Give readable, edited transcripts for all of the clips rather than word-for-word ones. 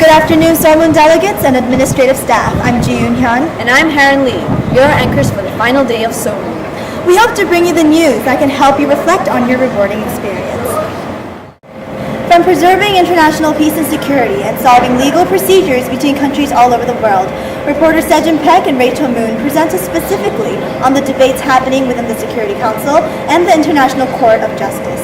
Good afternoon, Seoul delegates and administrative staff. I'm Ji-yoon Hyun. And I'm Haran Lee, your anchors for the final day of Seoul. We hope to bring you the news that can help you reflect on your rewarding experience. From preserving international peace and security and solving legal procedures between countries all over the world, reporters Sejin Peck and Rachel Moon present us specifically on the debates happening within the Security Council and the International Court of Justice.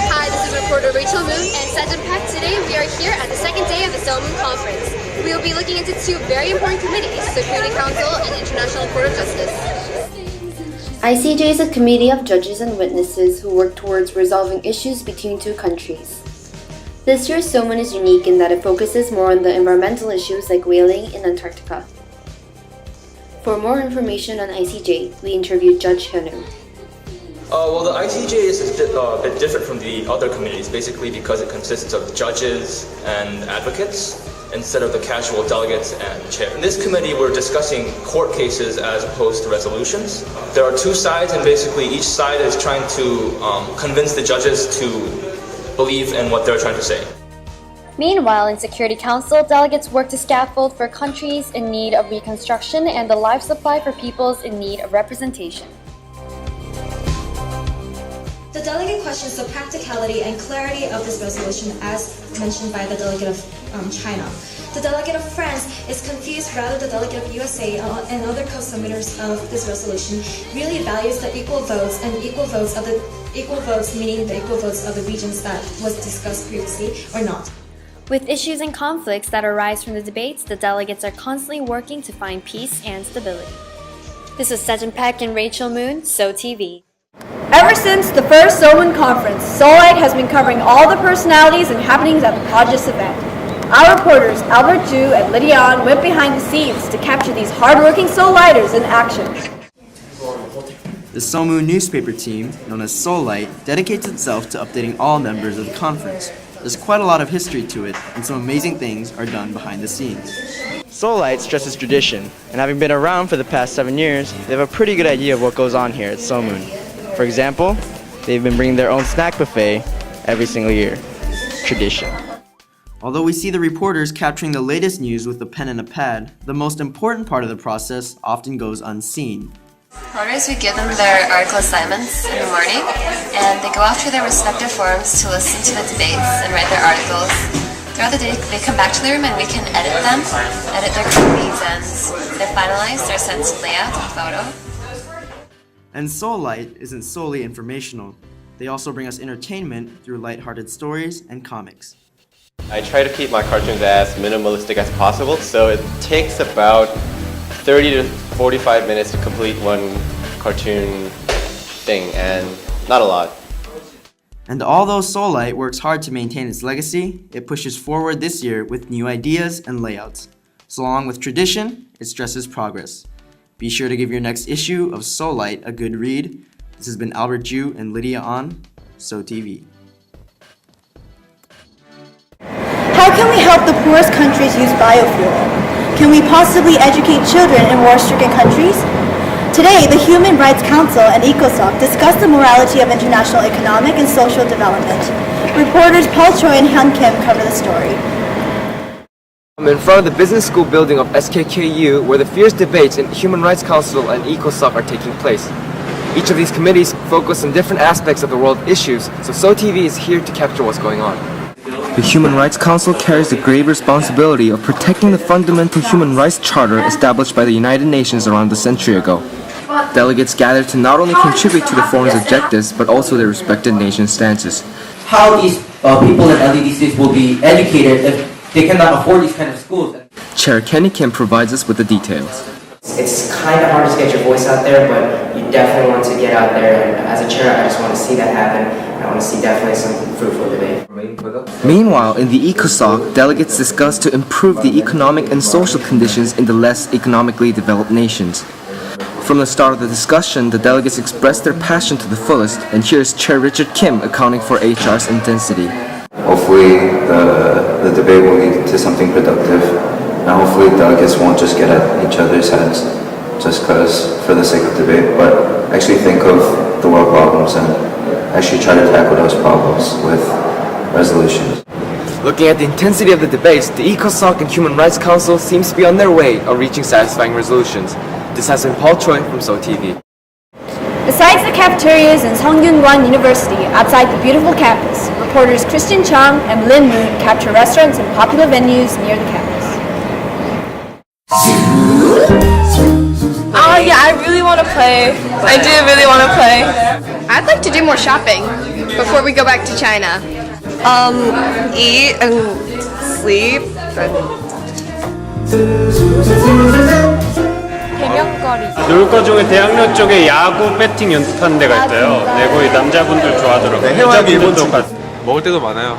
Hi, this is reporter Rachel Moon and Sejin Peck. Today we are here at the second day of the Seoul Conference. We will be looking into two very important committees, Security Council and International Court of Justice. ICJ is a committee of judges and witnesses who work towards resolving issues between two countries. This year's Seoul is unique in that it focuses more on the environmental issues like whaling in Antarctica. For more information on ICJ, we interviewed Judge Hyunwoo. Well, the ICJ is a bit different from the other committees, basically because it consists of judges and advocates instead of the casual delegates and chair. In this committee, we're discussing court cases as opposed to resolutions. There are two sides, and basically each side is trying to convince the judges to believe in what they're trying to say. Meanwhile, in Security Council, delegates work to scaffold for countries in need of reconstruction and the life supply for peoples in need of representation. The delegate questions the practicality and clarity of this resolution as mentioned by the delegate of China. The delegate of France is confused rather the delegate of USA and other co-submitters of this resolution really values the equal votes and equal votes meaning the equal votes of the regions that was discussed previously or not. With issues and conflicts that arise from the debates, the delegates are constantly working to find peace and stability. This is Sejin Peck and Rachel Moon, SEOTV. Ever since the first Seoul Conference, Seoulite has been covering all the personalities and happenings at the Podgis event. Our reporters Albert Ju and Lydia An went behind the scenes to capture these hardworking Seouliters in action. The Seoul newspaper team, known as Seoulite, dedicates itself to updating all members of the conference. There's quite a lot of history to it, and some amazing things are done behind the scenes. Seoulite stresses tradition, and having been around for the past 7 years, they have a pretty good idea of what goes on here at Seoul. For example, they've been bringing their own snack buffet every single year. Tradition. Although we see the reporters capturing the latest news with a pen and a pad, the most important part of the process often goes unseen. Reporters, we give them their article assignments in the morning, and they go off to their respective forums to listen to the debates and write their articles. Throughout the day, they come back to the room and we can edit them, edit their copies, and they're finalized, they're sent to layout and photo. And Seoulite isn't solely informational. They also bring us entertainment through lighthearted stories and comics. I try to keep my cartoons as minimalistic as possible, so it takes about 30 to 45 minutes to complete one cartoon thing, and not a lot. And although Seoulite works hard to maintain its legacy, it pushes forward this year with new ideas and layouts. So along with tradition, it stresses progress. Be sure to give your next issue of Seoulite a good read. This has been Albert Ju and Lydia An, SEOTV. How can we help the poorest countries use biofuel? Can we possibly educate children in war-stricken countries? Today, the Human Rights Council and ECOSOC discuss the morality of international economic and social development. Reporters Paul Choi and Hyun Kim cover the story. I'm in front of the business school building of SKKU, where the fierce debates in Human Rights Council and ECOSOC are taking place. Each of these committees focus on different aspects of the world issues, so SEOTV is here to capture what's going on. The Human Rights Council carries the grave responsibility of protecting the fundamental human rights charter established by the United Nations around a century ago. Delegates gather to not only contribute to the forum's objectives, but also their respective nation stances. How these people in LED cities will be educated if they cannot afford these kind of schools. Chair Kenny Kim provides us with the details. It's kind of hard to get your voice out there, but you definitely want to get out there, and as a chair, I just want to see that happen. I want to see definitely some fruitful debate. Meanwhile, in the ECOSOC, delegates discuss to improve the economic and social conditions in the less economically developed nations. From the start of the discussion, the delegates expressed their passion to the fullest, and here's Chair Richard Kim accounting for HR's intensity. Hopefully the debate will lead to something productive, and hopefully delegates won't just get at each other's heads just because for the sake of debate, but actually think of the world problems and actually try to tackle those problems with resolutions. Looking at the intensity of the debates, the ECOSOC and Human Rights Council seems to be on their way of reaching satisfying resolutions. This has been Paul Choi from SEOTV. Besides the cafeterias in Songyun-Gwan University outside the beautiful campus, reporters Kristen Chung and Lin Moon capture restaurants and popular venues near the campus. Oh yeah, I really want to play. I do really want to play. I'd like to do more shopping before we go back to China. Eat and sleep. 놀거 중에 대학로 쪽에 야구 배팅 연습하는 데가 있어요. 네, 거기 남자분들 좋아하더라고요. 여자분들도 먹을 때도 많아요.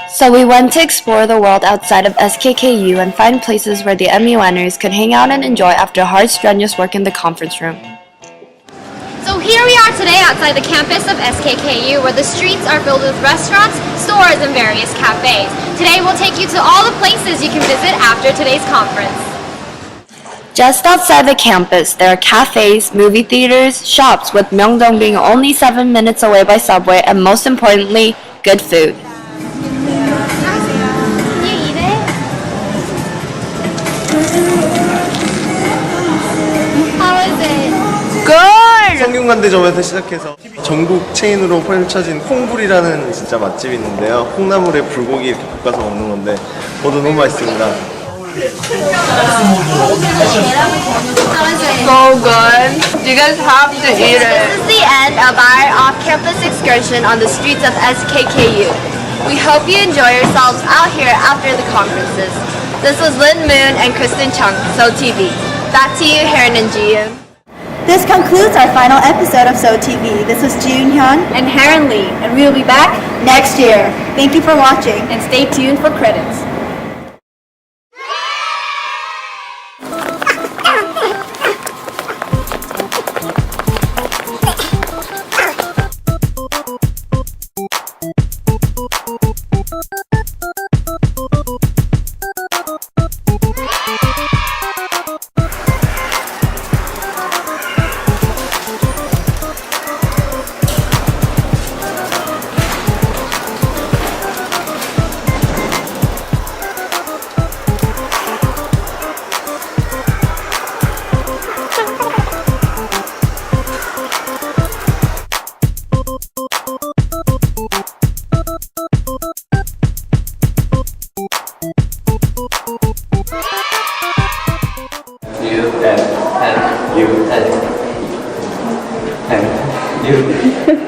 So we went to explore the world outside of SKKU and find places where the MUNers could hang out and enjoy after hard, strenuous work in the conference room. So here we are today outside the campus of SKKU, where the streets are filled with restaurants, stores, and various cafes. Today we'll take you to all the places you can visit after today's conference. Just outside the campus, there are cafes, movie theaters, shops, with Myeongdong being only 7 minutes away by subway, and most importantly, good food. 성균관대점에서 시작해서 전국 체인으로 펼쳐진 콩불이라는 진짜 맛집이 있는데요. 콩나물에 불고기 이렇게 볶아서 먹는 건데 저도 너무 맛있습니다. So good. You guys have to eat it. This is the end of our off-campus excursion on the streets of SKKU. We hope you enjoy yourselves out here after the conferences. This was Lin Moon and Kristen Chung, SEOTV. Back to you, Heron and Jiyoon. This concludes our final episode of SEOTV. This was Jun Hyun and Heron Lee, and we will be back next year. Thank you for watching, and stay tuned for credits. You and you.